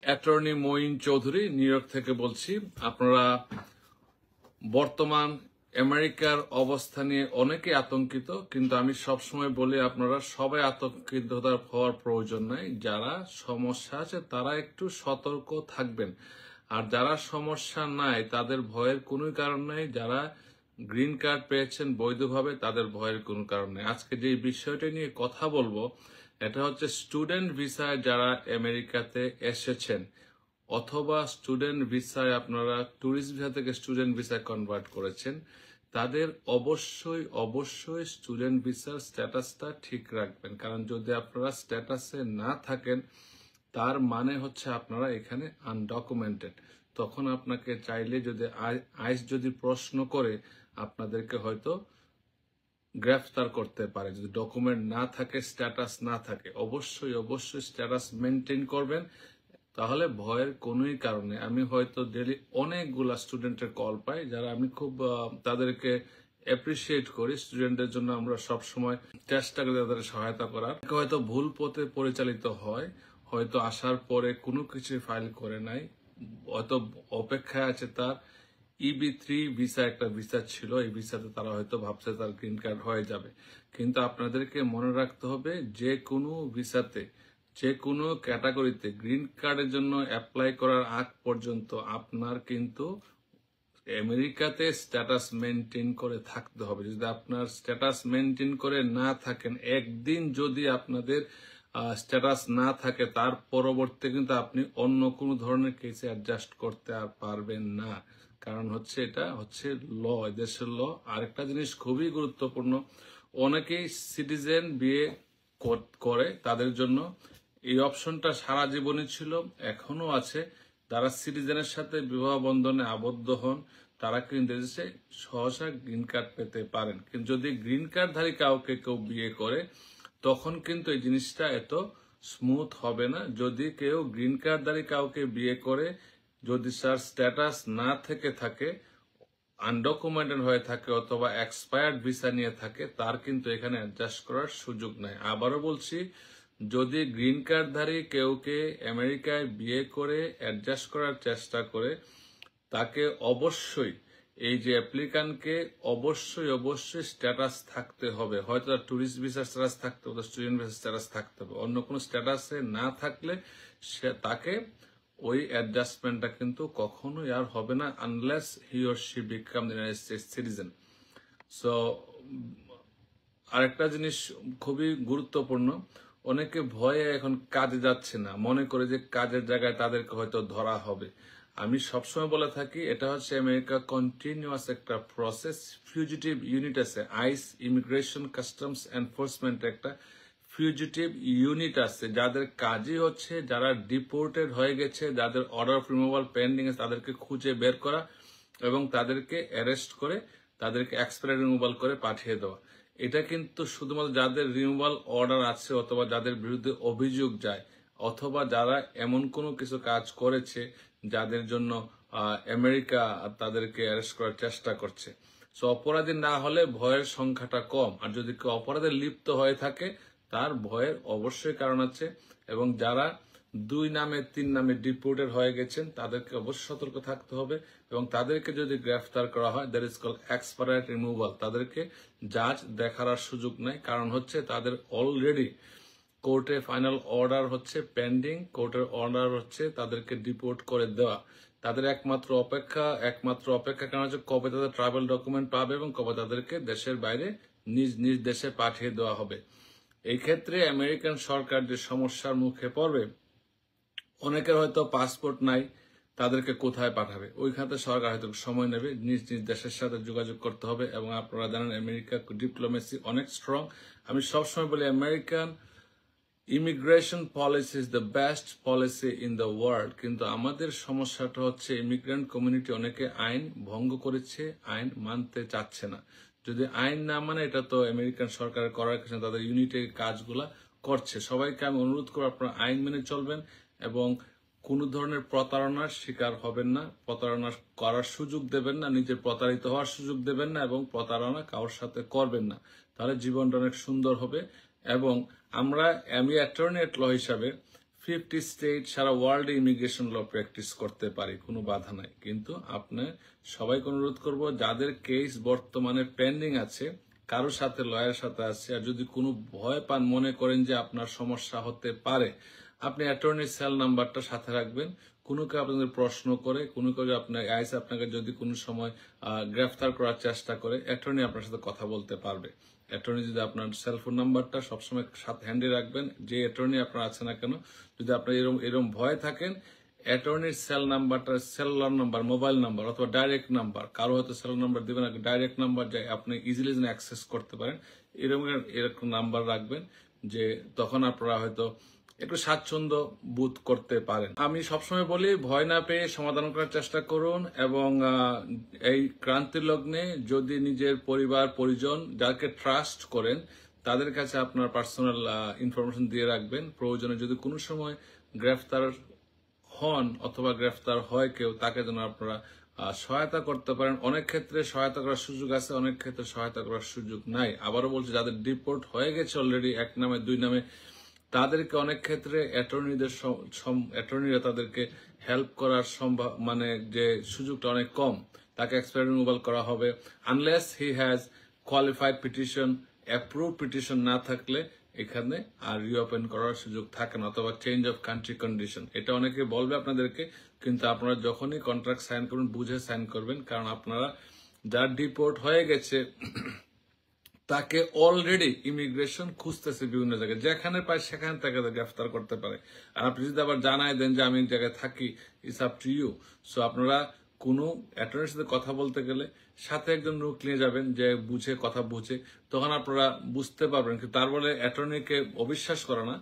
Attorney Moin Chowdhury New York থেকে বলছি। আপনারা বর্তমান আমেরিকার অবস্থা নিয়ে অনেকে আতঙ্কিত, কিন্তু আমি সবসময় বলি আপনারা সবাই আতঙ্কিত হওয়ার প্রয়োজন নাই। যারা সমস্যা আছে তারা একটু সতর্ক থাকবেন, আর যারা সমস্যা নাই তাদের ভয়ের কোনো কারণ নেই। যারা গ্রিন কার্ড পেয়েছেন বৈধভাবে তাদের ভয়ের কোনো কারণ নেই। আজকে যে বিষয়টা নিয়ে কথা বলবো এটা হচ্ছে স্টুডেন্ট ভিসায় যারা আমেরিকাতে এসেছেন অথবা স্টুডেন্ট ভিসায় আপনারা ট্যুরিস্ট ভিসা থেকে স্টুডেন্ট ভিসায় কনভার্ট করেছেন, তাদের অবশ্যই স্টুডেন্ট ভিসার স্ট্যাটাসটা ঠিক রাখবেন। কারণ যদি আপনারা স্ট্যাটাসে না থাকেন তার মানে হচ্ছে আপনারা এখানে আনডকুমেন্টেড। তখন আপনাকে চাইলে যদি আইস যদি প্রশ্ন করে আপনাদেরকে হয়তো গ্রেফতার করতে পারে যদি ডকুমেন্ট না থাকে, স্ট্যাটাস না থাকে। অবশ্যই স্ট্যাটাস মেনটেন করবেন, তাহলে ভয়ের কোনোই কারণে। আমি হয়তো ডেলি অনেকগুলা স্টুডেন্টের কল পাই যারা আমি খুব তাদেরকে অ্যাপ্রিসিয়েট করি। স্টুডেন্টদের জন্য আমরা সব সময় চেষ্টা করি তাদের সহায়তা করার। হয়তো ভুল পথে পরিচালিত হয়, হয়তো আসার পরে কোনো কিছু ফাইল করে নাই, হয়তো অপেক্ষায় আছে তার EB3 ভিসা, একটা ভিসা ছিল, এই ভিসাতে তারা হয়তো ভাবছে তার গ্রিন কার্ড হয়ে যাবে। কিন্তু আপনাদেরকে মনে রাখতে হবে যে কোনো ভিসাতে যে কোনো ক্যাটাগরিতে গ্রিন কার্ডের জন্য অ্যাপ্লাই করার আগ পর্যন্ত আপনার কিন্তু আমেরিকাতে স্ট্যাটাস মেনটেন করে থাকতে হবে। যদি আপনার স্ট্যাটাস মেনটেন করে না থাকেন, একদিন যদি আপনাদের স্ট্যাটাস না থাকে তার পরবর্তী কিন্তু আপনি অন্য কোনো ধরনের কেসে অ্যাডজাস্ট করতে আর পারবেন না। কারণ হচ্ছে এটা হচ্ছে ল, দেশের ল। আরেকটা জিনিস খুবই গুরুত্বপূর্ণ, অনেকেই সিটিজেন বিয়ে করে, তাদের জন্য এই অপশনটা সারা জীবনই ছিল, এখনো আছে। যারা সিটিজেনের সাথে বিবাহ বন্ধনে আবদ্ধ হন তারা কিন্তু দেশে সহসা গ্রিন কার্ড পেতে পারেন। কিন্তু যদি গ্রিন কার্ডধারী কাউকে কেউ বিয়ে করে তখন কিন্তু এই জিনিসটা এত স্মুথ হবে না। যদি কেউ গ্রিন কার্ডধারী কাউকে বিয়ে করে, যদি তার স্ট্যাটাস না থেকে থাকে, আনডকুমেন্টেড হয়ে থাকে অথবা এক্সপায়ার্ড ভিসা নিয়ে থাকে, তার কিন্তু এখানে অ্যাডজাস্ট করার সুযোগ নাই। আবারও বলছি, যদি গ্রিন কার্ডধারী কেউকে আমেরিকায় বিয়ে করে অ্যাডজাস্ট করার চেষ্টা করে, তাকে অবশ্যই এই যে অ্যাপ্লিকান্টকে অবশ্যই স্ট্যাটাস থাকতে হবে। হয়তো তার ট্যুরিস্ট ভিসার স্ট্যাটাস থাকতে হবে, স্টুডেন্ট ভিসার স্ট্যাটাস থাকতে হবে। অন্য কোনো স্ট্যাটাসে না থাকলে তাকে ওই অ্যাডজাস্টমেন্টটা কিন্তু কখনোই আর হবে না, unless he or she become the United states citizen. So আরেকটা জিনিস খুবই গুরুত্বপূর্ণ, অনেকে ভয়ে এখন কাজে যাচ্ছে না, মনে করে যে কাজের জায়গায় তাদেরকে হয়তো ধরা হবে। আমি সবসময় বলে থাকি এটা হচ্ছে আমেরিকা কন্টিনিউয়াস একটা প্রসেস। ফিউজিটিভ ইউনিট আছে, আইস ইমিগ্রেশন কাস্টমস এনফোর্সমেন্ট একটা ফিউজিটিভ ইউনিট আছে, যাদের কাজই হচ্ছে যারা ডিপোর্টেড হয়ে গেছে, যাদের অর্ডার অফ রিমুভাল পেন্ডিং আছে তাদেরকে খুঁজে বের করা এবং তাদেরকে অ্যারেস্ট করে তাদেরকে এক্সপায়ার রিমুভাল করে পাঠিয়ে দেওয়া। এটা কিন্তু শুধুমাত্র যাদের রিমুভাল অর্ডার আছে অথবা যাদের বিরুদ্ধে অভিযোগ যায় অথবা যারা এমন কোনো কিছু কাজ করেছে যাদের জন্য আমেরিকা তাদেরকে অ্যারেস্ট করার চেষ্টা করছে। সো অপরাধী না হলে ভয়ের সংখ্যাটা কম, আর যদি কেউ অপরাধে লিপ্ত হয়ে থাকে তার ভয়ের অবশ্যই কারণ আছে। এবং যারা 2 নামে 3 নামে ডিপোর্টেড হয়ে গেছেন তাদেরকে অবশ্যই সতর্ক থাকতে হবে। এবং তাদেরকে যদি গ্রেফতার করা হয়, that is called expired removal, তাদেরকে জাজ দেখার আর সুযোগ নাই। কারণ হচ্ছে তাদের অলরেডি কোর্টে ফাইনাল অর্ডার হচ্ছে পেন্ডিং, কোর্টের অর্ডার হচ্ছে তাদেরকে ডিপোর্ট করে দেওয়া। তাদের একমাত্র অপেক্ষা কারণ হচ্ছে কবে তাদের ট্রাভেল ডকুমেন্ট পাবে এবং কবে তাদেরকে দেশের বাইরে নিজ দেশে পাঠিয়ে দেওয়া হবে। এই ক্ষেত্রে আমেরিকান সরকার যে সমস্যার মুখে পড়বে, অনেকের হয়তো পাসপোর্ট নাই, তাদেরকে কোথায় পাঠাবে? ওইখানে সরকার হয়তো সময় নেবে, নিজ দেশের সাথে যোগাযোগ করতে হবে। এবং আপনারা জানেন আমেরিকা ডিপ্লোমেসি অনেক স্ট্রং। আমি সবসময় বলি American immigration policy is the best policy in the world. কিন্তু আমাদের সমস্যাটা হচ্ছে ইমিগ্রেন্ট কমিউনিটি অনেকে আইন ভঙ্গ করেছে, আইন মানতে চাচ্ছে না। যদি আইন না মানে, এটা তো আমেরিকান সরকারের করার কিছু, তাদের ইউনিটের কাজগুলা করছে। সবাইকে আমি অনুরোধ করব আপনারা আইন মেনে চলবেন এবং কোনো ধরনের প্রতারণার শিকার হবেন না, প্রতারণা করার সুযোগ দেবেন না, নিজের প্রতারিত হওয়ার সুযোগ দেবেন না এবং প্রতারণা কারোর সাথে করবেন না। তাহলে জীবনটা অনেক সুন্দর হবে। এবং আমি অ্যাটর্নি এট ল হিসাবে 50 স্টেট সারা ওয়ার্ল্ডে ইমিগ্রেশন ল প্র্যাকটিস করতে পারি, কোনো বাধা নাই। কিন্তু আপনি সবাইকে অনুরোধ করব, যাদের কেস বর্তমানে পেন্ডিং আছে, কারোর সাথে লয়ারের সাথে আছে, আর যদি কোনো ভয় পান, মনে করেন যে আপনার সমস্যা হতে পারে, আপনি অ্যাটর্নি সেল নাম্বারটা সাথে রাখবেন। কোনো কেউ আপনাদের প্রশ্ন করে, কোনো কেউ আপনাকে যদি কোনো সময় গ্রেফতার করার চেষ্টা করে, অ্যাটর্নি আপনার সাথে কথা বলতে পারবে। অ্যাটর্নি যদি আপনার সেলফোন নাম্বারটা সবসময় সাথে হ্যান্ডে রাখবেন, যে অ্যাটর্নি আপনার আছে না কেন, যদি আপনার এরকম ভয় থাকেন, অ্যাটর্নির সেল নাম্বারটা, সেলুলার নাম্বার, মোবাইল নাম্বার অথবা ডাইরেক্ট নাম্বার, কারো হয়তো সেলুলার নাম্বার দিবেন, ডাইরেক্ট নাম্বার যা আপনি ইজিলি যেন অ্যাক্সেস করতে পারেন, এরকম নাম্বার রাখবেন, যে তখন আপনারা হয়তো একটু স্বাচ্ছন্দ্য বোধ করতে পারেন। আমি সবসময় বলি, ভয় না পেয়ে সমাধান করার চেষ্টা করুন, এবং এই ক্রান্তির লগ্নে যদি নিজের পরিবার পরিজন যাকে ট্রাস্ট করেন তাদের কাছে আপনার পার্সোনাল ইনফরমেশন দিয়ে রাখবেন। প্রয়োজনে যদি কোনো সময় গ্রেফতার হন অথবা গ্রেফতার হয় কেউ, তাকে যেন আপনারা সহায়তা করতে পারেন। অনেক ক্ষেত্রে সহায়তা করার সুযোগ আছে, অনেক ক্ষেত্রে সহায়তা করার সুযোগ নাই। আবারও বলছি, যাদের ডিপোর্ট হয়ে গেছে অলরেডি 1 নামে 2 নামে, তাদেরকে অনেক ক্ষেত্রে অ্যাটর্নিরা তাদেরকে হেল্প করার যে সুযোগটা অনেক কম, তাকে এক্সপায়ার রিমুভাল করা হবে। Unless he has qualified petition, approve petition না থাকলে এখানে আর রিওপেন করার সুযোগ থাকে না, অথবা চেঞ্জ অফ কান্ট্রি কন্ডিশন। এটা অনেকে বলবে আপনাদেরকে, কিন্তু আপনারা যখনই কন্ট্রাক্ট সাইন করবেন বুঝে সাইন করবেন, কারণ আপনারা যার ডিপোর্ট হয়ে গেছে তাকে অলরেডি ইমিগ্রেশন খুঁজতেছে বিভিন্ন জায়গায়, যেখানে পায় সেখানে তাকে গ্রেফতার করতে পারে। আর আপনি যদি আবার জানাই দেন যে আমি এক জায়গায় থাকি, it's up to you. So আপনারা কোনো অ্যাটর্নির সাথে কথা বলতে গেলে সাথে একজন লোক নিয়ে যাবেন, যে কথা বুঝে, তখন আপনারা বুঝতে পারবেন। কিন্তু তার বলে অ্যাটর্নিকে অবিশ্বাস করে না।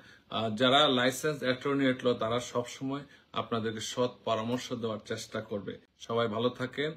যারা লাইসেন্স অ্যাটর্নি এটলো, তারা সবসময় আপনাদেরকে সৎ পরামর্শ দেওয়ার চেষ্টা করবে। সবাই ভালো থাকেন।